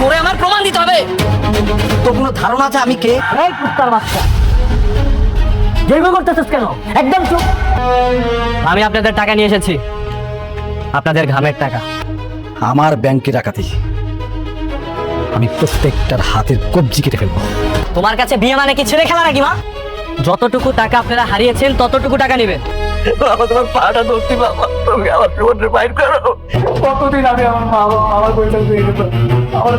করে আমার প্রমাণ দিতে হবে। তোর কোনো ধারণা আছে আমি কে? এই কুত্তার বাচ্চা, যেগুলো করতেছিস কেন? একদম চুপ। আমি আপনাদের টাকা নিয়ে এসেছি, আপনাদের ঘামের টাকা। আমার ব্যাংকে ডাকাতি, আমি প্রত্যেকটার হাতের কবজি কেটে ফেলবো। তোমার কাছে বিয়ে মানে কি ছেলে খেলা নাকি মা? যতটুকু টাকা আপনারা হারিয়েছেন ততটুকু টাকা নেবেন। বাবা তোমার পাটা ধরছি বাবা, তুমি আমার জীবনটা বাইর করো। কতদিন আমি আমার মা আমার পয়সা দিয়ে গেল, আমার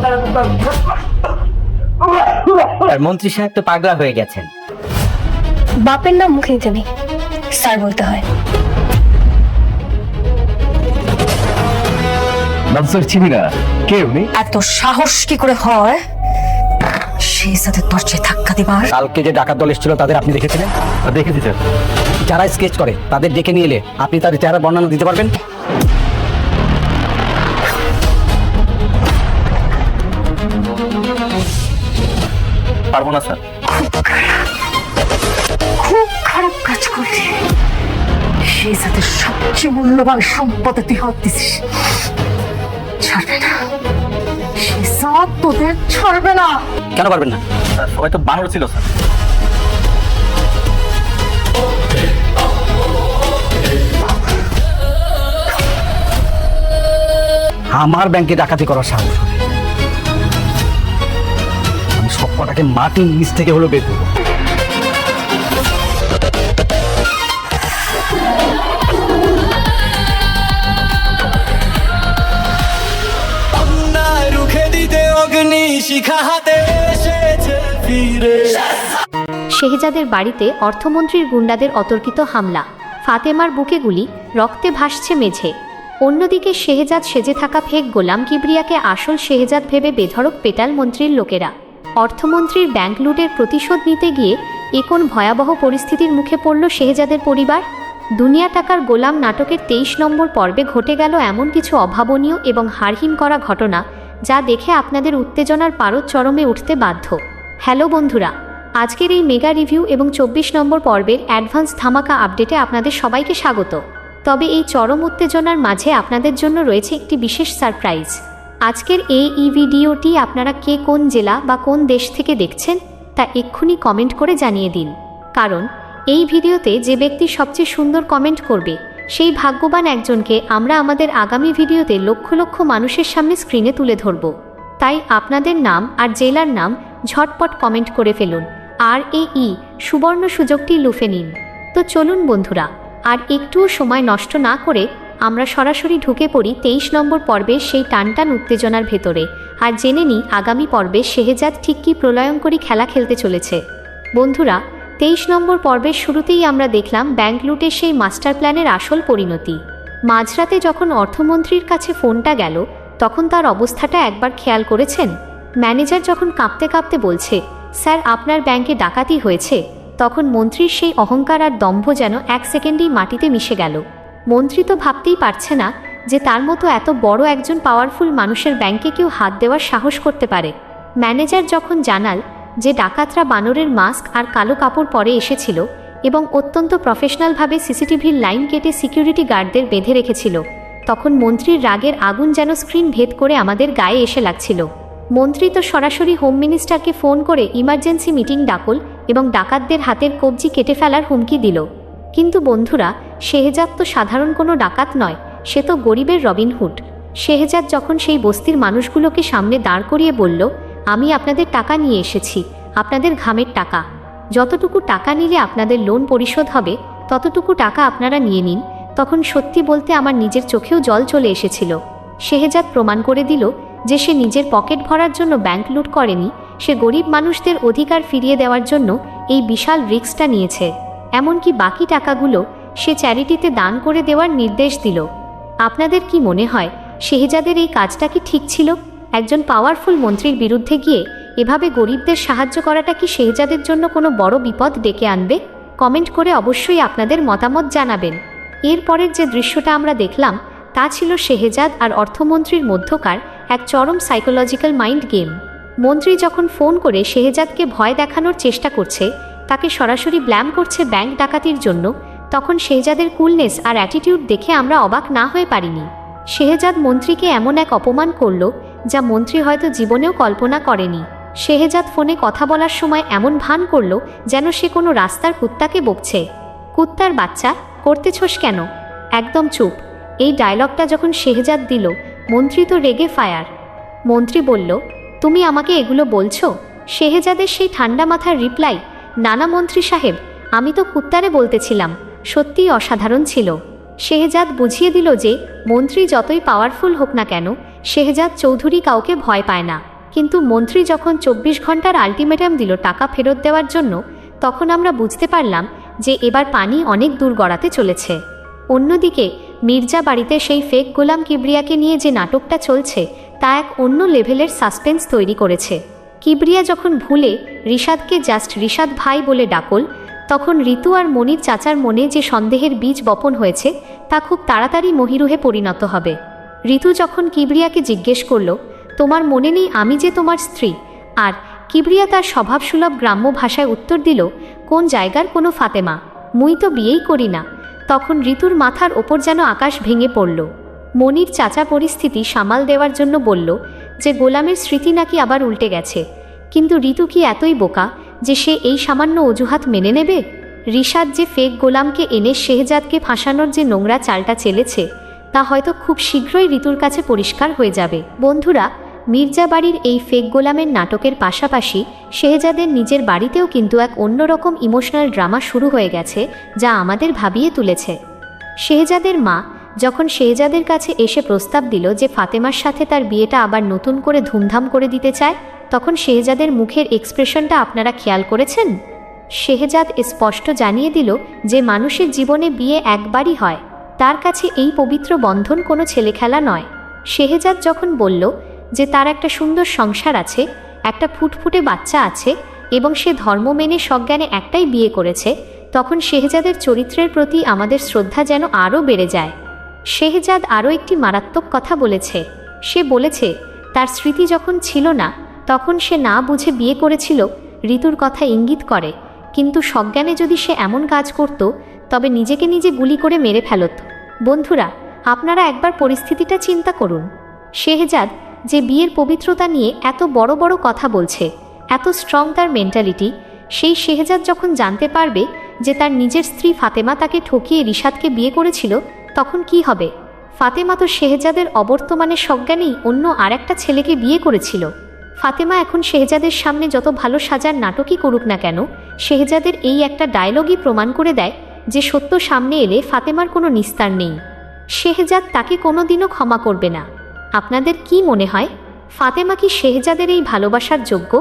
আর মন্ত্রী সাহেব তো পাগলা হয়ে গেছেন। বাপের নাম মুখে নিতে নেই, স্যার বলতে হয়। চিনি না কে উনি? এত সাহস কি করে হয় সেই সাথে দরজায় ধাক্কা দিবার? কালকে যে ডাকাত দল এসেছিল তাদের আপনি দেখেছিলেন? দেখেছি স্যার। যারা স্কেচ করে তাদের ডেকে নিয়ে এলে আপনি তাদের চেহারা বর্ণনা দিতে পারবেন? পারবো না স্যার। খুব খারাপ কাজ করলি, সেই সাথে সবচেয়ে মূল্যবান সম্পদে তুই হাত দিছিস। ছাড়বে না, সেই সাথ তোদের ছাড়বে না। কেন পারবেন না? সবাই তো বানর ছিল স্যার। আমার ব্যাংকে ডাকাতি করার সাহস হলে আমি সব কটাকে মাটির নিচ থেকে হলো বের করবো। শেহজাদের বাড়িতে অর্থমন্ত্রীর গুন্ডাদের অতর্কিত হামলা, ফাতেমার বুকে গুলি, রক্তে ভাসছে মেঝে। অন্যদিকে শেহজাদ সেজে থাকা ফেক গোলাম কিবরিয়াকে আসল শেহজাদ ভেবে বেধড়ক পেটাল মন্ত্রীর লোকেরা। অর্থমন্ত্রীর ব্যাংক লুটের প্রতিশোধ নিতে গিয়ে এ কোন ভয়াবহ পরিস্থিতির মুখে পড়ল শেহজাদের পরিবার। দুনিয়া টাকার গোলাম নাটকের 23 নম্বর পর্বে ঘটে গেল এমন কিছু অভাবনীয় এবং হাড়হিম করা ঘটনা যা দেখে আপনাদের উত্তেজনার পারদ চরমে উঠতে বাধ্য। হ্যালো বন্ধুরা, আজকের এই মেগা রিভিউ এবং 24 নম্বর পর্বের অ্যাডভান্স ধামাকা আপডেটে আপনাদের সবাইকে স্বাগত। তবে এই চরম উত্তেজনার মাঝে আপনাদের জন্য রয়েছে একটি বিশেষ সারপ্রাইজ। আজকের এই ভিডিওটি আপনারা কে কোন জেলা বা কোন দেশ থেকে দেখছেন তা এক্ষুনি কমেন্ট করে জানিয়ে দিন, কারণ এই ভিডিওতে যে ব্যক্তি সবচেয়ে সুন্দর কমেন্ট করবে সেই ভাগ্যবান একজনকে আমরা আমাদের আগামী ভিডিওতে লক্ষ লক্ষ মানুষের সামনে স্ক্রিনে তুলে ধরব। তাই আপনাদের নাম আর জেলার নাম ঝটপট কমেন্ট করে ফেলুন, আর এই সুবর্ণ সুযোগটি লুফে নিন। তো চলুন বন্ধুরা, আর একটুও সময় নষ্ট না করে আমরা সরাসরি ঢুকে পড়ি 23 নম্বর পর্বের সেই টানটান উত্তেজনার ভেতরে, আর জেনে নিই আগামী পর্বে শেহজাদ ঠিক কী প্রলয়ঙ্করী খেলা খেলতে চলেছে। বন্ধুরা, 23 নম্বর পর্বের শুরুতেই আমরা দেখলাম ব্যাংক লুটের সেই মাস্টার প্ল্যানের আসল পরিণতি। মাঝরাতে যখন অর্থমন্ত্রীর কাছে ফোনটা গেল তখন তার অবস্থাটা একবার খেয়াল করেছেন? ম্যানেজার যখন কাঁপতে কাঁপতে বলছে, স্যার আপনার ব্যাংকে ডাকাতি হয়েছে, তখন মন্ত্রীর সেই অহংকার আর দম্ভ যেন এক সেকেন্ডেই মাটিতে মিশে গেল। মন্ত্রী তো ভাবতেই পারছে না যে তার মতো এত বড় একজন পাওয়ারফুল মানুষের ব্যাংকে কেউ হাত দেওয়ার সাহস করতে পারে। ম্যানেজার যখন জানাল যে ডাকাতরা বানরের মাস্ক আর কালো কাপড় পরে এসেছিল এবং অত্যন্ত প্রফেশনালভাবে সিসিটিভির লাইন কেটে সিকিউরিটি গার্ডদের বেঁধে রেখেছিল, তখন মন্ত্রীর রাগের আগুন যেন স্ক্রিন ভেদ করে আমাদের গায়ে এসে লাগছিল। মন্ত্রী তো সরাসরি হোম মিনিস্টারকে ফোন করে ইমার্জেন্সি মিটিং ডাকল এবং ডাকাতদের হাতের কবজি কেটে ফেলার হুমকি দিল। কিন্তু বন্ধুরা, শেহজাদ তো সাধারণ কোনো ডাকাত নয়, সে তো গরিবের রবিনহুড। শেহজাদ যখন সেই বস্তির মানুষগুলোকে সামনে দাঁড় করিয়ে বলল, আমি আপনাদের টাকা নিয়ে এসেছি, আপনাদের ঘামের টাকা। যতটুকু টাকা নিলে আপনাদের লোন পরিশোধ হবে ততটুকু টাকা আপনারা নিয়ে নিন। তখন সত্যি বলতে আমার নিজের চোখেও জল চলে এসেছিল। শেহজাদ প্রমাণ করে দিল যে সে নিজের পকেট ভরার জন্য ব্যাংক লুট করেনি, সে গরিব মানুষদের অধিকার ফিরিয়ে দেওয়ার জন্য এই বিশাল রিস্কটা নিয়েছে। এমনকি বাকি টাকাগুলো সে চ্যারিটিতে দান করে দেওয়ার নির্দেশ দিল। আপনাদের কি মনে হয় শেহজাদের এই কাজটা কি ঠিক ছিল? একজন পাওয়ারফুল মন্ত্রীর বিরুদ্ধে গিয়ে এভাবে গরিবদের সাহায্য করাটা কি শেহজাদের জন্য কোনো বড় বিপদ ডেকে আনবে? কমেন্ট করে অবশ্যই আপনাদের মতামত জানাবেন। এরপরের যে দৃশ্যটা আমরা দেখলাম তা ছিল শেহজাদ আর অর্থমন্ত্রীর মধ্যকার এক চরম সাইকোলজিক্যাল মাইন্ড গেম। মন্ত্রী যখন ফোন করে শেহজাদকে ভয় দেখানোর চেষ্টা করছে, তাকে সরাসরি ব্ল্যাম করছে ব্যাংক ডাকাতির জন্য, তখন শেহজাদের কুলনেস আর অ্যাটিটিউড দেখে আমরা অবাক না হয়ে পারিনি। শেহজাদ মন্ত্রীকে এমন এক অপমান করল যা মন্ত্রী হয়তো জীবনেও কল্পনা করেনি। শেহজাদ ফোনে কথা বলার সময় এমন ভান করল যেন সে কোনো রাস্তার কুত্তাকে বকছে। কুত্তার বাচ্চা, করতেছোস কেন? একদম চুপ। এই ডায়লগটা যখন শেহজাদ দিল, মন্ত্রী তো রেগে ফায়ার। মন্ত্রী বলল, তুমি আমাকে এগুলো বলছো? শেহজাদের সেই ঠান্ডা মাথার রিপ্লাই, নানা মন্ত্রী সাহেব, আমি তো কুত্তারে বলতেছিলাম। সত্যিই অসাধারণ ছিল। শেহজাদ বুঝিয়ে দিল যে মন্ত্রী যতই পাওয়ারফুল হোক না কেন, শেহজাদ চৌধুরী কাউকে ভয় পায় না। কিন্তু মন্ত্রী যখন 24 ঘন্টার আলটিমেটাম দিল টাকা ফেরত দেওয়ার জন্য, তখন আমরা বুঝতে পারলাম যে এবার পানি অনেক দূর গড়াতে চলেছে। অন্যদিকে মির্জা বাড়িতে সেই ফেক গোলাম কিবরিয়াকে নিয়ে যে নাটকটা চলছে তা এক অন্য লেভেলের সাসপেন্স তৈরি করেছে। কিবরিয়া যখন ভুলে রিশাদকে জাস্ট রিশাদ ভাই বলে ডাকল, তখন ঋতু আর মনির চাচার মনে যে সন্দেহের বীজ বপন হয়েছে তা খুব তাড়াতাড়ি মহিরুহে পরিণত হবে। ঋতু যখন কিবরিয়াকে জিজ্ঞেস করল, তোমার মনে নেই আমি যে তোমার স্ত্রী? আর কিবরিয়া তার স্বভাবসুলভ গ্রাম্য ভাষায় উত্তর দিল, কোন জায়গার কোনো ফাতেমা, মুই তো বিয়েই করি না। তখন ঋতুর মাথার ওপর যেন আকাশ ভেঙে পড়ল। মনির চাচা পরিস্থিতি সামাল দেওয়ার জন্য বলল যে গোলামের স্মৃতি নাকি আবার উল্টে গেছে। কিন্তু ঋতু কি এতই বোকা যে সে এই সামান্য অজুহাত মেনে নেবে? রিশাদ যে ফেক গোলামকে এনে শেহজাদকে ফাঁসানোর যে নোংরা চালটা চেলেছে তা হয়তো খুব শীঘ্রই ঋতুর কাছে পরিষ্কার হয়ে যাবে। বন্ধুরা, মির্জা বাড়ির এই ফেক গোলামের নাটকের পাশাপাশি শেহজাদের নিজের বাড়িতেও কিন্তু এক অন্যরকম ইমোশনাল ড্রামা শুরু হয়ে গেছে, যা আমাদের ভাবিয়ে তুলেছে। শেহজাদের মা যখন শেহজাদের কাছে এসে প্রস্তাব দিল যে ফাতেমার সাথে তার বিয়েটা আবার নতুন করে ধুমধাম করে দিতে চায়, তখন শেহজাদের মুখের এক্সপ্রেশনটা আপনারা খেয়াল করেছেন? শেহজাদ স্পষ্ট জানিয়ে দিল যে মানুষের জীবনে বিয়ে একবারই হয়, তার কাছে এই পবিত্র বন্ধন কোনো ছেলেখেলা নয়। শেহজাদ যখন বলল যে তার একটা সুন্দর সংসার আছে, একটা ফুটফুটে বাচ্চা আছে এবং সে ধর্ম মেনে সজ্ঞানে একটাই বিয়ে করেছে, তখন শেহজাদের চরিত্রের প্রতি আমাদের শ্রদ্ধা যেন আরও বেড়ে যায়। শেহজাদ আরও একটি মারাত্মক কথা বলেছে। সে বলেছে তার স্মৃতি যখন ছিল না তখন সে না বুঝে বিয়ে করেছিল, ঋতুর কথা ইঙ্গিত করে। কিন্তু সজ্ঞানে যদি সে এমন কাজ করত তবে নিজেকে নিজে গুলি করে মেরে ফেলত। বন্ধুরা, আপনারা একবার পরিস্থিতিটা চিন্তা করুন। শেহজাদ যে বিয়ের পবিত্রতা নিয়ে এত বড় বড় কথা বলছে, এত স্ট্রং তার মেন্টালিটি, সেই শেহজাদ যখন জানতে পারবে যে তার নিজের স্ত্রী ফাতেমা তাকে ঠকিয়ে রিশাদকে বিয়ে করেছিল, তখন কি হবে? ফাতেমা তো শেহজাদের অবর্তমানে সজ্ঞানেই অন্য আর একটা ছেলেকে বিয়ে করেছিল। ফাতেমা এখন শেহজাদের সামনে যত ভালো সাজার নাটকই করুক না কেন, শেহজাদের এই একটা ডায়লগই প্রমাণ করে দেয় যে সত্য সামনে এলে ফাতেমার কোনো নিস্তার নেই। শেহজাদ তাকে কোনোদিনও ক্ষমা করবে না। আপনাদের কি মনে হয়, ফাতেমা কি শেহজাদের এই ভালোবাসার যোগ্য,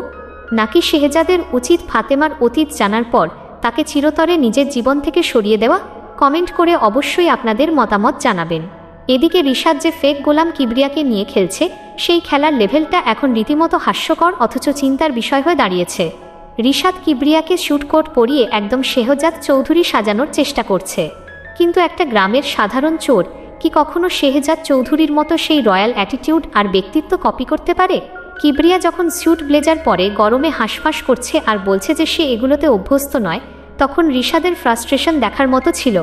নাকি শেহজাদের উচিত ফাতেমার অতীত জানার পর তাকে চিরতরে নিজের জীবন থেকে সরিয়ে দেওয়া? কমেন্ট করে অবশ্যই আপনাদের মতামত জানাবেন। এদিকে রিশাদ যে ফেক গোলাম কিবরিয়াকে নিয়ে খেলছে, সেই খেলার লেভেলটা এখন রীতিমতো হাস্যকর অথচ চিন্তার বিষয় হয়ে দাঁড়িয়েছে। রিশাদ কিবরিয়াকে স্যুটকোট পরিয়ে একদম শেহজাদ চৌধুরী সাজানোর চেষ্টা করছে। কিন্তু একটা গ্রামের সাধারণ চোর কি কখনো শেহজাদ চৌধুরীর মতো সেই রয়্যাল অ্যাটিটিউড আর ব্যক্তিত্ব কপি করতে পারে? কিবরিয়া যখন স্যুট ব্লেজার পরে গরমে হাঁসফাঁস করছে আর বলছে যে সে এগুলোতে অভ্যস্ত নয়, তখন রিশাদের ফ্রাস্ট্রেশন দেখার মতো ছিল।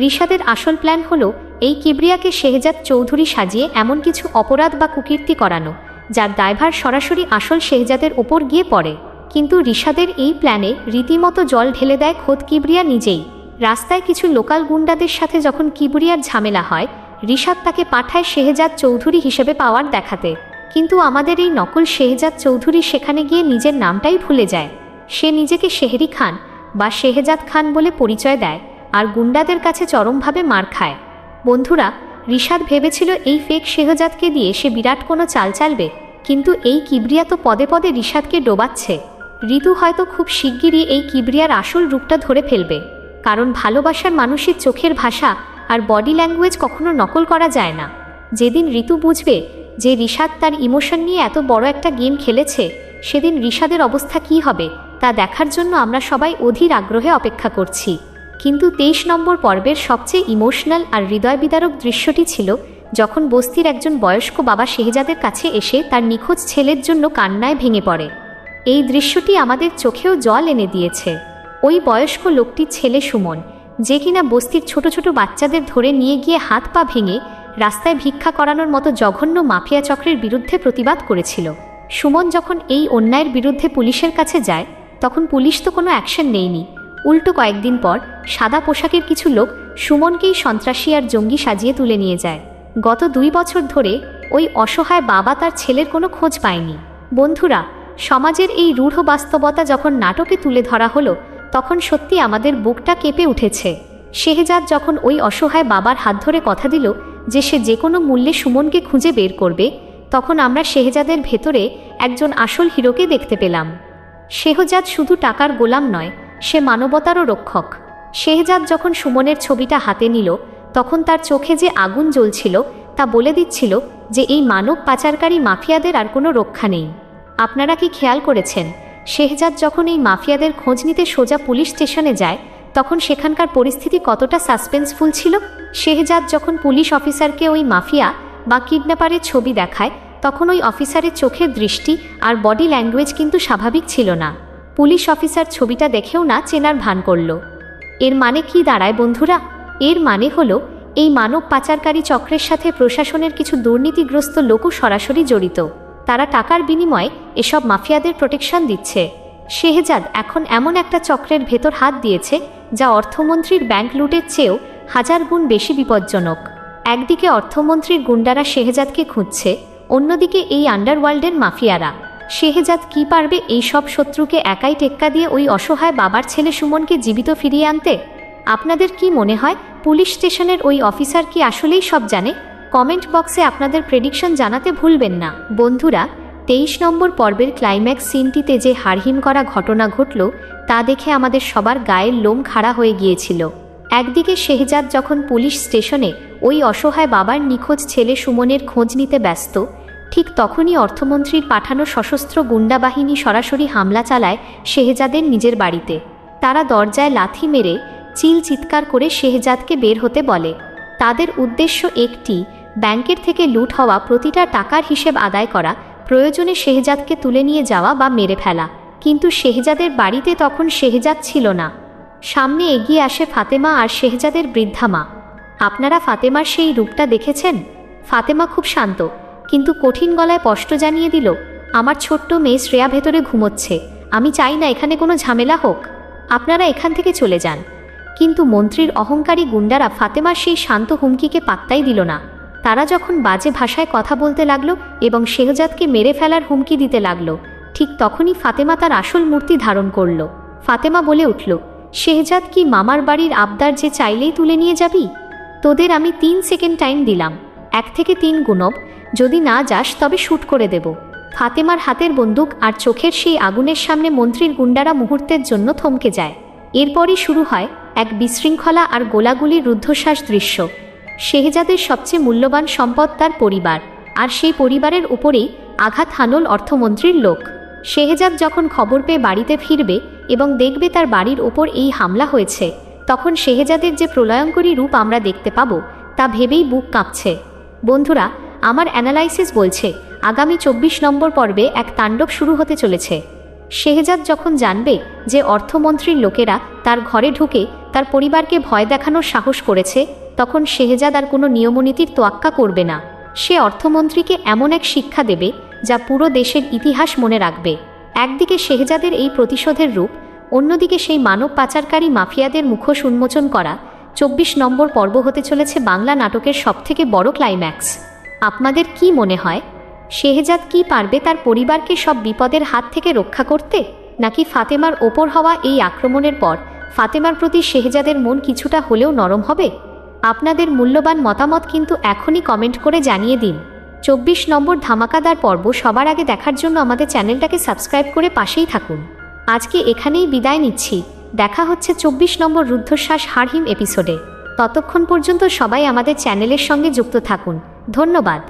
রিশাদের আসল প্ল্যান হলো এই কিবরিয়াকে শেহজাদ চৌধুরী সাজিয়ে এমন কিছু অপরাধ বা কুকীর্তি করানো যার দায়ভার সরাসরি আসল শেহজাদের ওপর গিয়ে পড়ে। কিন্তু রিশাদের এই প্ল্যানে রীতিমতো জল ঢেলে দেয় খোদ কিবরিয়া নিজেই। রাস্তায় কিছু লোকাল গুন্ডাদের সাথে যখন কিবরিয়ার ঝামেলা হয়, রিশাদ তাকে পাঠায় শেহজাদ চৌধুরী হিসেবে পাওয়ার দেখাতে। কিন্তু আমাদের এই নকল শেহজাদ চৌধুরী সেখানে গিয়ে নিজের নামটাই ভুলে যায়। সে নিজেকে শেহরি খান বা শেহজাদ খান বলে পরিচয় দেয় আর গুন্ডাদের কাছে চরমভাবে মার খায়। বন্ধুরা, রিশাদ ভেবেছিল এই ফেক শেহজাদকে দিয়ে সে বিরাট কোনো চাল চালবে, কিন্তু এই কিবরিয়া তো পদে পদে রিশাদকে ডোবাচ্ছে। ঋতু হয়তো খুব শিগগিরই এই কিবরিয়ার আসল রূপটা ধরে ফেলবে, কারণ ভালোবাসার মানুষের চোখের ভাষা আর বডি ল্যাঙ্গুয়েজ কখনো নকল করা যায় না। যেদিন ঋতু বুঝবে যে রিশাদ তার ইমোশন নিয়ে এত বড় একটা গেম খেলেছে, সেদিন রিশাদের অবস্থা কী হবে তা দেখার জন্য আমরা সবাই অধীর আগ্রহে অপেক্ষা করছি। কিন্তু 23 নম্বর পর্বের সবচেয়ে ইমোশনাল আর হৃদয় বিদারক দৃশ্যটি ছিল যখন বস্তির একজন বয়স্ক বাবা শেহজাদের কাছে এসে তার নিখোঁজ ছেলের জন্য কান্নায় ভেঙে পড়ে। এই দৃশ্যটি আমাদের চোখেও জল এনে দিয়েছে। ওই বয়স্ক লোকটির ছেলে সুমন, যে কিনা বস্তির ছোট ছোট বাচ্চাদের ধরে নিয়ে গিয়ে হাত পা ভেঙে রাস্তায় ভিক্ষা করানোর মতো জঘন্য মাফিয়া চক্রের বিরুদ্ধে প্রতিবাদ করেছিল। সুমন যখন এই অন্যায়ের বিরুদ্ধে পুলিশের কাছে যায় তখন পুলিশ তো কোনো অ্যাকশন নেয়নি। উল্টো কয়েকদিন পর সাদা পোশাকের কিছু লোক সুমনকেই সন্ত্রাসী আর জঙ্গি সাজিয়ে তুলে নিয়ে যায়। গত 2 বছর ধরে ওই অসহায় বাবা তার ছেলের কোনো খোঁজ পায়নি। বন্ধুরা, সমাজের এই রূঢ় বাস্তবতা যখন নাটকে তুলে ধরা হলো তখন সত্যি আমাদের বুকটা কেঁপে উঠেছে। শেহজাদ যখন ওই অসহায় বাবার হাত ধরে কথা দিল যে সে যে কোনো মূল্যে সুমনকে খুঁজে বের করবে, তখন আমরা শেহজাদের ভেতরে একজন আসল হিরোকে দেখতে পেলাম। শেহজাদ শুধু টাকার গোলাম নয়, সে মানবতারও রক্ষক। শেহজাদ যখন সুমনের ছবিটা হাতে নিল তখন তার চোখে যে আগুন জ্বলছিল তা বলে দিচ্ছিল যে এই মানব পাচারকারী মাফিয়াদের আর কোনো রক্ষা নেই। আপনারা কি খেয়াল করেছেন, শেহজাদ যখন এই মাফিয়াদের খোঁজ নিতে সোজা পুলিশ স্টেশনে যায় তখন সেখানকার পরিস্থিতি কতটা সাসপেন্সফুল ছিল? শেহজাদ যখন পুলিশ অফিসারকে ওই মাফিয়া বা কিডন্যাপারের ছবি দেখায় তখন ওই অফিসারের চোখের দৃষ্টি আর বডি ল্যাঙ্গুয়েজ কিন্তু স্বাভাবিক ছিল না। পুলিশ অফিসার ছবিটা দেখেও না চেনার ভান করল। এর মানে কি দাঁড়ায় বন্ধুরা? এর মানে হলো এই মানব পাচারকারী চক্রের সাথে প্রশাসনের কিছু দুর্নীতিগ্রস্ত লোকও সরাসরি জড়িত। তারা টাকার বিনিময়ে এসব মাফিয়াদের প্রোটেকশন দিচ্ছে। শেহজাদ এখন এমন একটা চক্রের ভেতর হাত দিয়েছে যা অর্থমন্ত্রীর ব্যাংক লুটের চেয়েও 1000 গুণ বেশি বিপজ্জনক। একদিকে অর্থমন্ত্রীর গুন্ডারা শেহজাদকে খুঁজছে, অন্যদিকে এই আন্ডারওয়ার্ল্ডের মাফিয়ারা। শেহজাদ কি পারবে এই সব শত্রুকে একাই টেক্কা দিয়ে ওই অসহায় বাবার ছেলে সুমনকে জীবিত ফিরিয়ে আনতে? আপনাদের কি মনে হয় পুলিশ স্টেশনের ওই অফিসার কি আসলেই সব জানে? কমেন্ট বক্সে আপনাদের প্রেডিকশন জানাতে ভুলবেন না। বন্ধুরা, 23 নম্বর পর্বের ক্লাইম্যাক্স সিনটিতে যে হাড়হিম করা ঘটনা ঘটল তা দেখে আমাদের সবার গায়ের লোম খাড়া হয়ে গিয়েছিল। একদিকে শেহজাদ যখন পুলিশ স্টেশনে ওই অসহায় বাবার নিখোঁজ ছেলে সুমনের খোঁজ নিতে ব্যস্ত, ঠিক তখনই অর্থমন্ত্রীর পাঠানো সশস্ত্র গুন্ডা বাহিনী সরাসরি হামলা চালায় শেহজাদের নিজের বাড়িতে। তারা দরজায় লাথি মেরে চিৎকার করে শেহজাদকে বের হতে বলে। তাদের উদ্দেশ্য একটি, ব্যাংকের থেকে লুট হওয়া প্রতিটা টাকার হিসেব আদায় করা, প্রয়োজনে শেহজাদকে তুলে নিয়ে যাওয়া বা মেরে ফেলা। কিন্তু শেহজাদের বাড়িতে তখন শেহজাদ ছিল না। সামনে এগিয়ে আসে ফাতেমা আর শেহজাদের বৃদ্ধা মা। আপনারা ফাতেমার সেই রূপটা দেখেছেন? ফাতেমা খুব শান্ত কিন্তু কঠিন গলায় স্পষ্ট জানিয়ে দিল, আমার ছোট্ট মেয়ে শ্রেয়া ভেতরে ঘুমোচ্ছে, আমি চাই না এখানে কোনো ঝামেলা হোক, আপনারা এখান থেকে চলে যান। কিন্তু মন্ত্রীর অহংকারী গুন্ডারা ফাতেমার সেই শান্ত হুমকিকে পাত্তাই দিল না। তারা যখন বাজে ভাষায় কথা বলতে লাগলো এবং শেহজাদকে মেরে ফেলার হুমকি দিতে লাগলো, ঠিক তখনই ফাতেমা তার আসল মূর্তি ধারণ করল। ফাতেমা বলে উঠল, শেহজাদ কি মামার বাড়ির আবদার যে চাইলেই তুলে নিয়ে যাবি? তোদের আমি 3 সেকেন্ড টাইম দিলাম, 1 থেকে 3 গুণব, যদি না যাস তবে শ্যুট করে দেব। ফাতেমার হাতের বন্দুক আর চোখের সেই আগুনের সামনে মন্ত্রীর গুন্ডারা মুহূর্তের জন্য থমকে যায়। এরপরই শুরু হয় এক বিশৃঙ্খলা আর গোলাগুলির রুদ্ধশ্বাস দৃশ্য। শেহজাদের সবচেয়ে মূল্যবান সম্পদ তার পরিবার, আর সেই পরিবারের উপরেই আঘাত হানল অর্থমন্ত্রীর লোক। শেহজাদ যখন খবর পেয়ে বাড়িতে ফিরবে এবং দেখবে তার বাড়ির ওপর এই হামলা হয়েছে, তখন শেহজাদের যে প্রলয়ঙ্করী রূপ আমরা দেখতে পাবো তা ভেবেই বুক কাঁপছে। বন্ধুরা, আমার অ্যানালাইসিস বলছে আগামী 24 নম্বর পর্বে এক তাণ্ডব শুরু হতে চলেছে। শেহজাদ যখন জানবে যে অর্থমন্ত্রীর লোকেরা তার ঘরে ঢুকে তার পরিবারকে ভয় দেখানোর সাহস করেছে, তখন শেহজাদ আর কোনো নিয়মনীতির তোয়াক্কা করবে না। সে অর্থমন্ত্রীকে এমন এক শিক্ষা দেবে যা পুরো দেশের ইতিহাস মনে রাখবে। একদিকে শেহজাদের এই প্রতিশোধের রূপ, অন্যদিকে সেই মানব পাচারকারী মাফিয়াদের মুখোশ উন্মোচন করা 24 নম্বর পর্ব হতে চলেছে বাংলা নাটকের সবথেকে বড় ক্লাইম্যাক্স। আপনাদের কি মনে হয়, শেহজাদ কি পারবে তার পরিবারকে সব বিপদের হাত থেকে রক্ষা করতে, নাকি ফাতেমার ওপর হওয়া এই আক্রমণের পর ফাতেমার প্রতি শেহজাদের মন কিছুটা হলেও নরম হবে? আপনাদের মূল্যবান মতামত কিন্তু এখনই কমেন্ট করে জানিয়ে দিন। 24 নম্বর ধামাকাদার পর্ব সবার আগে দেখার জন্য আমাদের চ্যানেলটাকে সাবস্ক্রাইব করে পাশেই থাকুন। আজকে এখানেই বিদায় নিচ্ছি, দেখা হচ্ছে 24 নম্বর রুদ্ধশ্বাস হাড়হিম এপিসোডে। ততক্ষণ পর্যন্ত সবাই আমাদের চ্যানেলের সঙ্গে যুক্ত থাকুন। ধন্যবাদ।